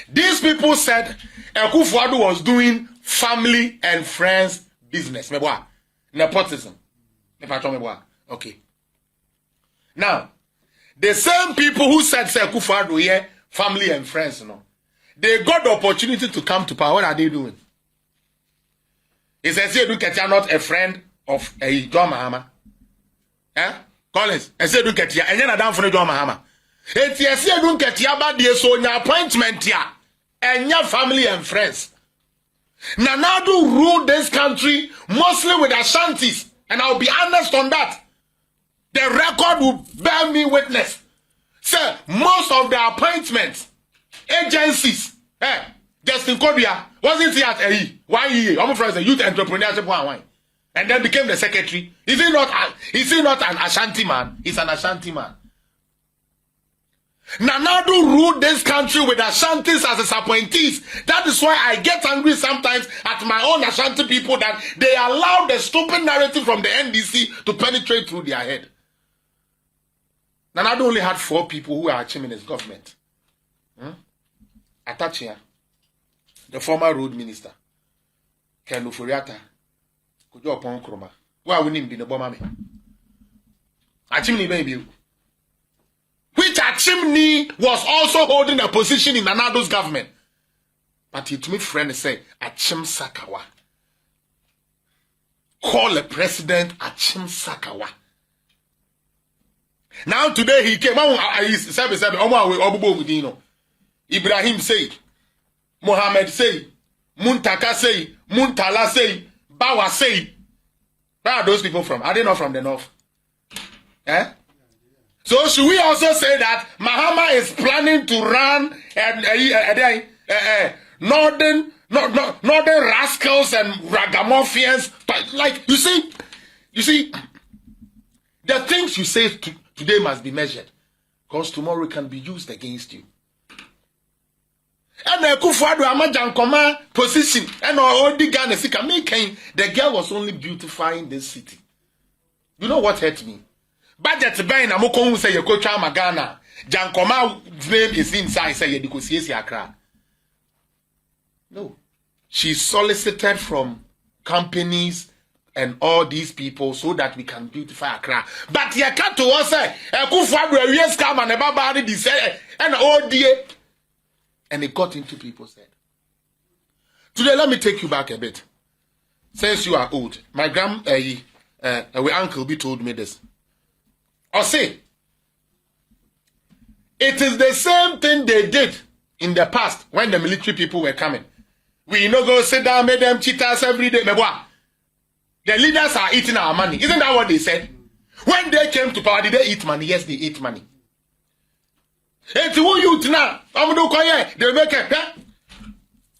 These people said Akufo-Addo was doing family and friends business. Nepotism. Okay. Now, the same people who said Akufo-Addo here, family and friends, they got the opportunity to come to power. What are they doing? He says, you are not a friend of a John Mahama. Collins, I said, look at you, and you're down for the John Mahama. It's yes, you don't get your body, so your appointment here, and your family and friends. Nanado ruled this country mostly with Ashantis, and I'll be honest on that. The record will bear me witness. Sir, most of the appointments, agencies, Justin Kodia wasn't he at 1 year? I'm afraid the youth entrepreneurship one, and then became the secretary. Is he not an Ashanti man? He's an Ashanti man. Nanado ruled this country with Ashantis as his appointees. That is why I get angry sometimes at my own Ashanti people that they allow the stupid narrative from the NDC to penetrate through their head. Nanado only had 4 people who are in his government. Atachia, the former road minister, Ken Ufuriata, Kujo Pon Kroma. Why wouldn't be the bomber? Achimni baby. Which are Achimni was also holding a position in Nanado's government. But he to me friend say, Achim Sakawa. Call the president Achim Sakawa. Now today he came out, Ibrahim say, Mohammed say, Muntaka say, Muntala say, Bawa say. Where are those people from? Are they not from the north? Eh? So should we also say that Mahama is planning to run northern rascals and ragamuffins? Like you see, the things you say today must be measured, because tomorrow it can be used against you. And the position and all the Ghana the girl was only beautifying this city. You know what hurt me? Budget buying a moko say you coach Magana. Jankoma's name is inside, say you could see Accra. No. She solicited from companies and all these people so that we can beautify Accra. But you can't to us say, a Kufa yes come and everybody decided and oh dear. And it got into people's head. Today, let me take you back a bit. Since you are old, my uncle B told me this. Or say, it is the same thing they did in the past when the military people were coming. We no go sit down, make them cheat us every day. The leaders are eating our money. Isn't that what they said? When they came to power, did they eat money? Yes, they ate money. It's who youth now. They make it.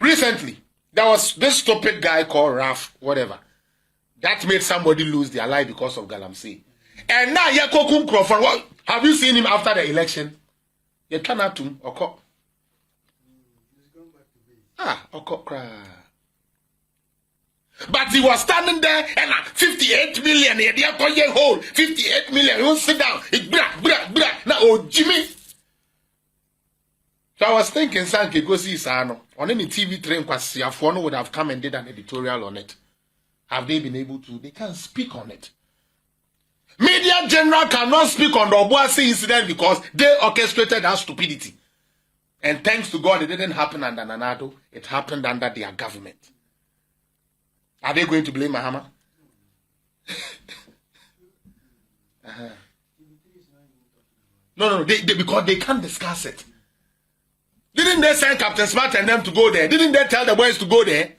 Recently, there was this stupid guy called Raf, whatever, that made somebody lose their life because of Galamsey. And now Yakokum Crawford. What have you seen him after the election? You turn out to Oko. Oko cry. But he was standing there and 58 million. He had hold 58 million. He won't sit down. Now, oh Jimmy. So I was thinking, Sanke, go see Sano. On any TV train, Kwasiafono would have come and did an editorial on it. Have they been able to? They can't speak on it. Media general cannot speak on the Obuasi incident because they orchestrated that stupidity. And thanks to God, it didn't happen under Nanado. It happened under their government. Are they going to blame Mahama? No, because they can't discuss it. Didn't they send Captain Smart and them to go there? Didn't they tell the boys to go there?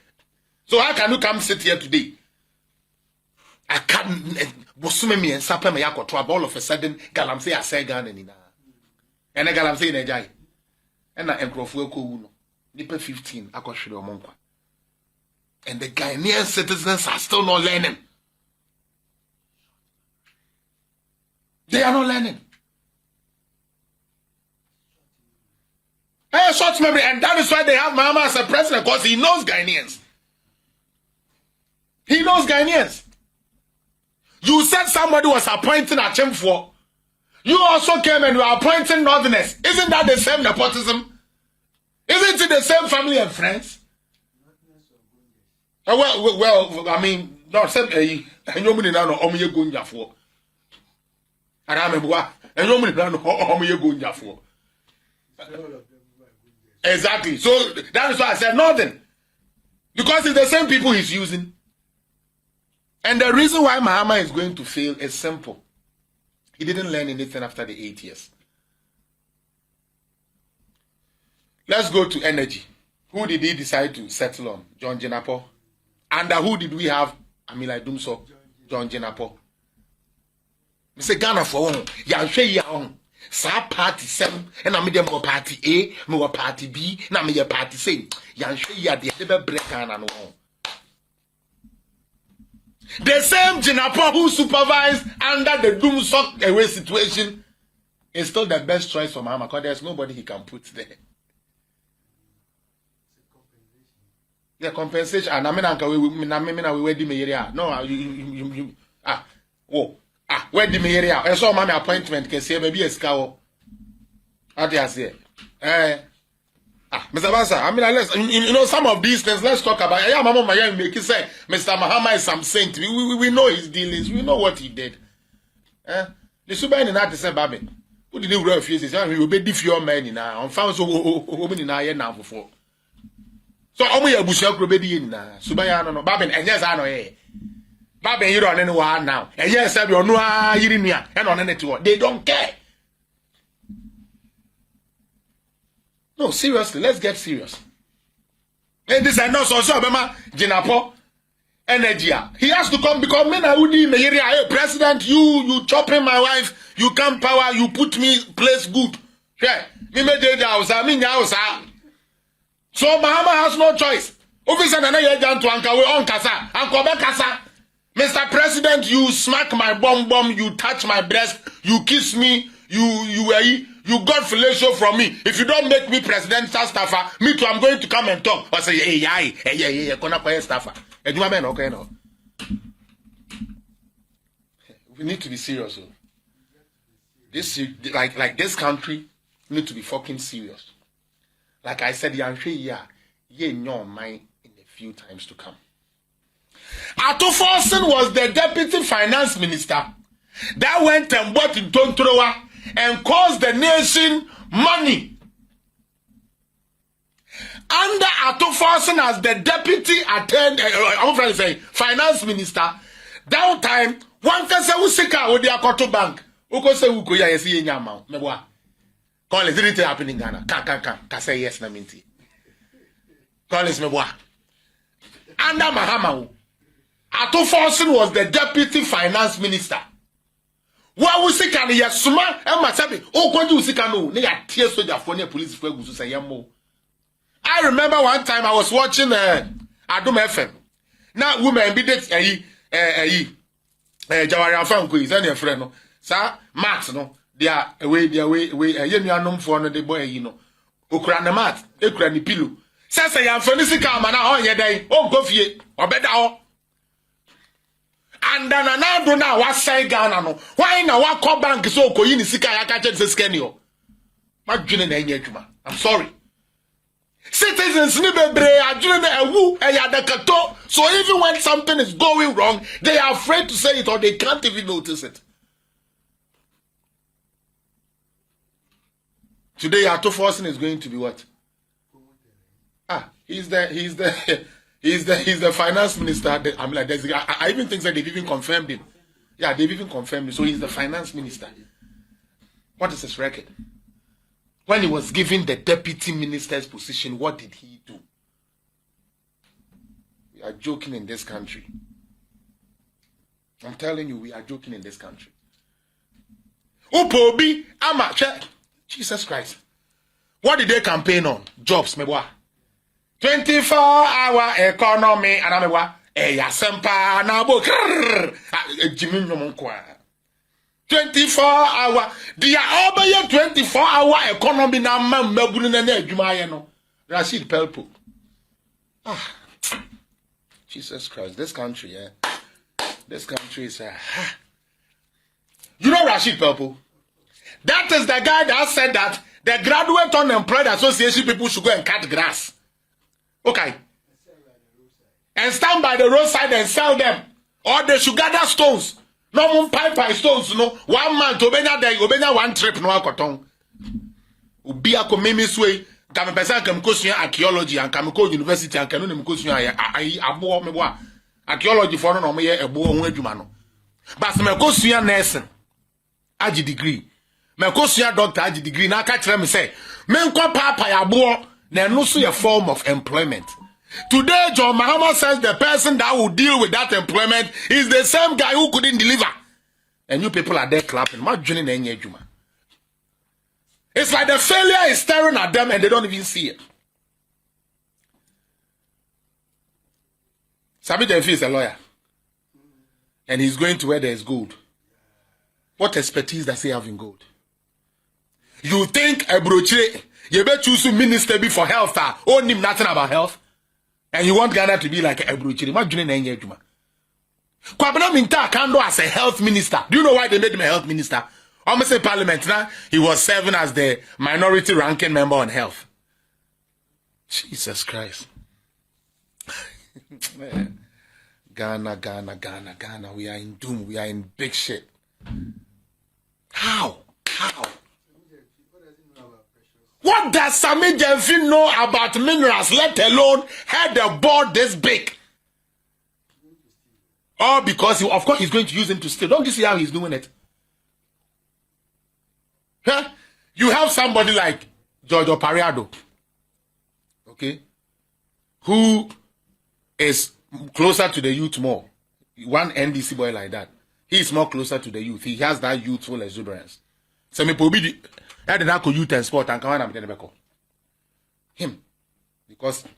So how can you come sit here today? I can't. Me and Sapem Yakoto, all of a sudden, Galamsey are saying Ghana. And I Galamsey in a jai. And I Encrofueko, Nipper 15, Akoshido Monka. And the Ghanaian citizens are still not learning. They are not learning. Short memory, and that is why they have Mahama as a president, because he knows Ghanaians. He knows Ghanaians. You said somebody was appointing Achim for. You also came and were appointing Northerners. Isn't that the same nepotism? Isn't it the same family and friends? Well, I mean, no, same. And you know, Omiye Gunja for. And I remember what. And you know, Omiye Gunja for. Exactly. So that is why I said nothing. Because it's the same people he's using. And the reason why Mahama is going to fail is simple. He didn't learn anything after the 8 years. Let's go to energy. Who did he decide to settle on? John Jenapo. Under who did we have Amila Dumso? John Jenapo. Mr. Ghana for one. Yanshe Yaon. Sa party 7 and I'm medium party A, no party B, na me party C. Yanshe ya de break and the same Jenapo who supervised under the doom sock away situation is still the best choice for Mahama, because there's nobody he can put there. The compensation, and I mean, we wedding me area. No, where the area? I saw my appointment. Can say maybe a scow. How do you say? Mr. Basa, I mean, let's, you know, some of these things, let's talk about. Yeah, Mama Maya make it say, Mr. Mahama is some saint. We know his dealings. We know what he did. The Subai in that say, Babi. Who the new rough faces, we will be different men now. On found so woman in our now before. So only a bush will be in now. Subayano, no, Babin, and yes, I know, eh. Babin, you don't know now. And yes, I don't know, Yirinia, and on any tour. They don't care. No, seriously, let's get serious. And this I know so Bema Jinapo energy. He has to come because men are woody me area. Hey, President, you chopping my wife, you come power, you put me place good. Yeah, me made the house, I mean house. So Mahama has no choice. Officer Nana Yajan to Ankawe on Kasa, Ankobe Kasa. Mr. President, you smack my bum, you touch my breast, you kiss me, you got fellatio from me. If you don't make me presidential staffer, me too, I'm going to come and talk. I say, hey, kona kwa staffer. Okay, no. We need to be serious. This, like this country, need to be fucking serious. Like I said, ye know mine in a few times to come. Ato Forson was the deputy finance minister that went and bought in Tontroa and caused the nation money. Under Ato Forson as the deputy finance minister, downtime, one can say usika with the Akoto bank. Uko se uko ya yesi yenyama. Mebwa. Call it didn't happen in Ghana. Can say yes na minti. Call it mebwa. Under Mahama. Ato Forson was the deputy finance minister. Wa usika ni yasuma e masabi o kwaju usika no ne ya tie soldier for ne police for gusu say yammo. I remember one time I was watching Adum FM. Now women be that Jawari Afanko is any friend no. Sa Max no they are away yenuanom for no the boy you know. Okura na mat, ekura ni pillow. Say yam for ni sika ma na on ye dan o go fie obeda ho. And then another now was say Ghana no. Why na wa call bank so koyi ni sika ya ka che se sika ni o. Ma dwene na enye adwuma. I'm sorry. Citizens ni bebre adwene na ewu eyadakato. So even when something is going wrong, they are afraid to say it or they can't even notice it. Today Ato Forson is going to be what? He's the finance minister. I'm like, I even think that they've even confirmed him. Yeah, they've even confirmed him. So he's the finance minister. What is his record? When he was given the deputy minister's position, what did he do? We are joking in this country. I'm telling you, we are joking in this country. Upobi, Jesus Christ. What did they campaign on? Jobs, mebwa. 24-hour economy, and I'm a yasempa nabo. 24-hour. They are over 24-hour economy now. No. Rashid Pelpo. Jesus Christ, this country, this country is. You know Rashid Pelpo? That is the guy that said that the Graduate Unemployed Association people should go and cut grass. Okay. And stand by the roadside and sell them. Or they should gather stones. No more pipe stones, no. 1 month, obenya 1 trip, no akotong. Ubi ako mimi sway. Kame pesa kamikosuya archaeology and kamiko university and kanu nemikosuya abo mebwa. Archaeology for no me ebo ho adwuma no. But mekosuya nursing. Agi degree. Mekosuya doctor agi degree. Na ka kire me say, menkwa papa ya abo. There no so a form of employment. Today, John Mahama says the person that will deal with that employment is the same guy who couldn't deliver. And you people are there clapping. It's like the failure is staring at them and they don't even see it. Sabi Defi is a lawyer. And he's going to where there is gold. What expertise does he have in gold? You think a brochure, you better choose a minister be for health, only nothing about health, and you want Ghana to be like a brochure. Imagine any Juma. Kwabena Minta Kando as a health minister. Do you know why they made him a health minister? Almost in parliament now, he was serving as the minority ranking member on health. Jesus Christ. Ghana, we are in doom. We are in big shit. How? What does Sammy Jenfi know about minerals, let alone had a board this big? All because, of course, he's going to use him to steal. Don't you see how he's doing it? Huh? You have somebody like Giorgio Pariado, okay, who is closer to the youth more. One NDC boy like that. He is more closer to the youth. He has that youthful exuberance. So me pobi I did not youth and sport and come on him.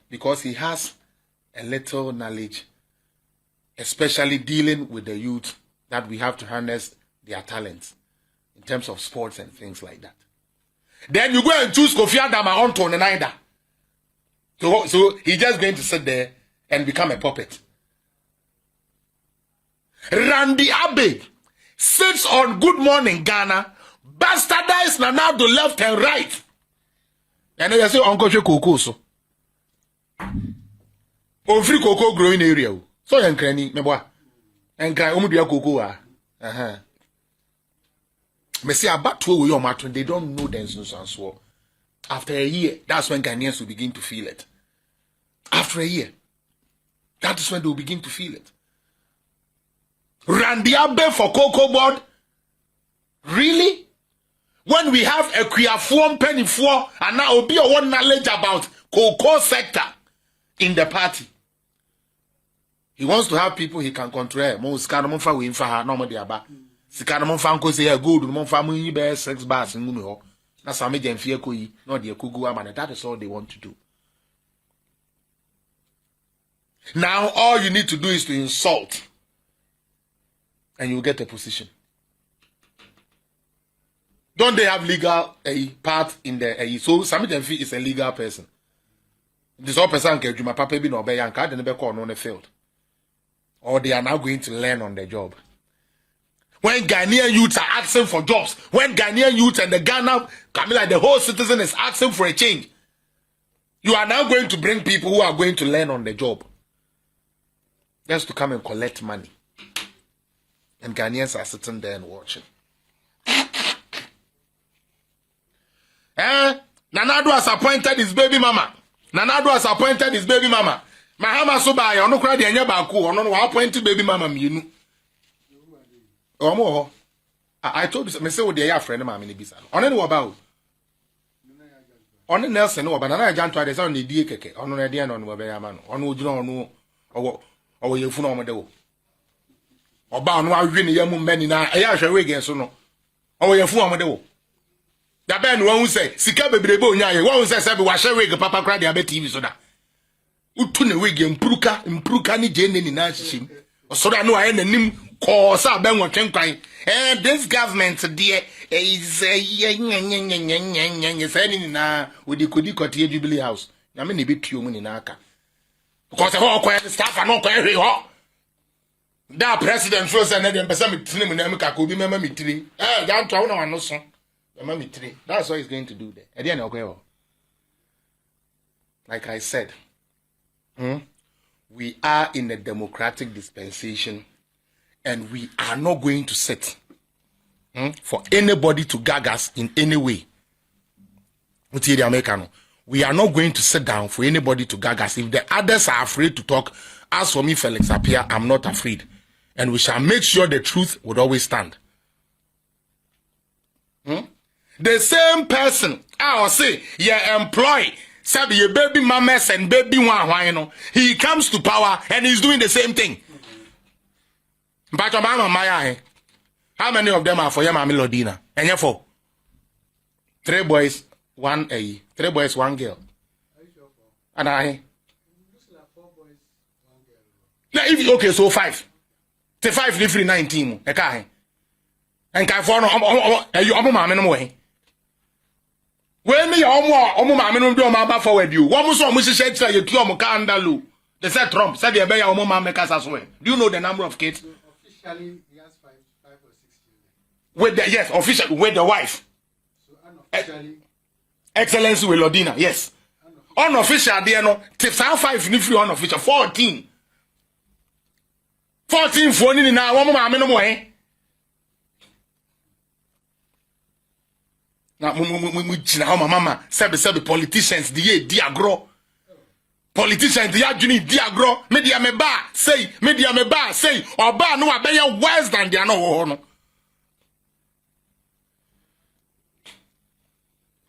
Because he has a little knowledge, especially dealing with the youth, that we have to harness their talents in terms of sports and things like that. Then you go and choose Kofi Adama on to neither. So he's just going to sit there and become a puppet. Randy Abbey sits on Good Morning Ghana, bastardized Nanado left and right. And then you say, Uncle Cocoa so. On free cocoa growing area. So young cranny, me boy. And cry umudia cocoa. Me say about 2 your matron, they don't know the instance. After a year, that's when Ghanaians will begin to feel it. After a year, that is when they will begin to feel it. Randy Abbey for Cocoa Board? Really? When we have a queer penny for, and now will be a one knowledge about cocoa sector in the party. He wants to have people he can control. Most canamonfa win for her, no more diaba. Sikanamonfa ko say a good, monfa mu be 6 bars in Muno. That's a major fear koi, not the Kugu man. That is all they want to do. Now all you need to do is to insult. And you get a position. Don't they have legal part in the so Sammy Jenfi is a legal person. This all person can do my papa be no be and card never call on the field. Or they are now going to learn on the job. When Ghanaian youths are asking for jobs, when Ghanaian youths and the Ghana, like the whole citizen is asking for a change, you are now going to bring people who are going to learn on the job. Just to come and collect money. And Ghanaians are sitting there and watching. Nanado has appointed his baby mama. Nanado has appointed his baby mama. Mahama Sobaya, ono kura de anya baako, ono no appointed baby mama mienu. Omo. I told you, me say wo de ya friend mama ni bisa. Ono ne wo ba o. Ono Nelson no ba na na janto ade say ono die keke. Ono na de no no be ya ma no. Ono ojina ono owo yefu no omode wo. Oba ono ahwe ne yamu mani na eya hwe we gen so no. Owo yefu omode wo. Da ben won say sika bebrebe onyaye. Won say se be wa hwe we papa kra de abe TV so da. Utu ne we gen impruka ni je ne ni na hihim. So da no aye nanim ko sa ben wotwen kwan. This government there is say ni na we di kodi Jubilee House. Na me ne betuo mu ni na aka. Because ho ko staff and ko ehwe ho. That president so say na dem pesa me tini mu na me ka ko bi mema me tiri. Dan to wo na wano so. Mema me tiri. That's what he's going to do there. E dey na ko. Like I said, we are in a democratic dispensation and we are not going to sit for anybody to gag us in any way. We are not going to sit down for anybody to gag us. If the others are afraid to talk, as for me, Felix Appiah, I'm not afraid. And we shall make sure the truth would always stand. The same person, I will say, your employee, said your baby mamas and baby one, he comes to power and he's doing the same thing. But how many of them are for your mammy Lodina? And you for 3 boys, 1 a 3 boys, 1 girl. And I 4 boys, 1 girl. If okay, so 5. Say 5 different 19. Okay. And can for no you mammy no way. When me omo mammy no do my forward you. One so much share try you to Mukandalo. They said Trump said the bear omo mammy make us as well. Do you know the number of kids? Officially he has 5 or 6 children. With the yes, officially with the wife. So unofficially Excellency with Lodina, yes. Unofficial there no. Tips 5 ni free unofficial 14. 14 for ni na one mammy no more. Now, mama, sabi politicians, the diagro. Politicians, the adjuni diagro. Media me ba say, or ba no abaya worse than the no.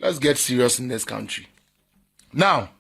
Let's get serious in this country. Now,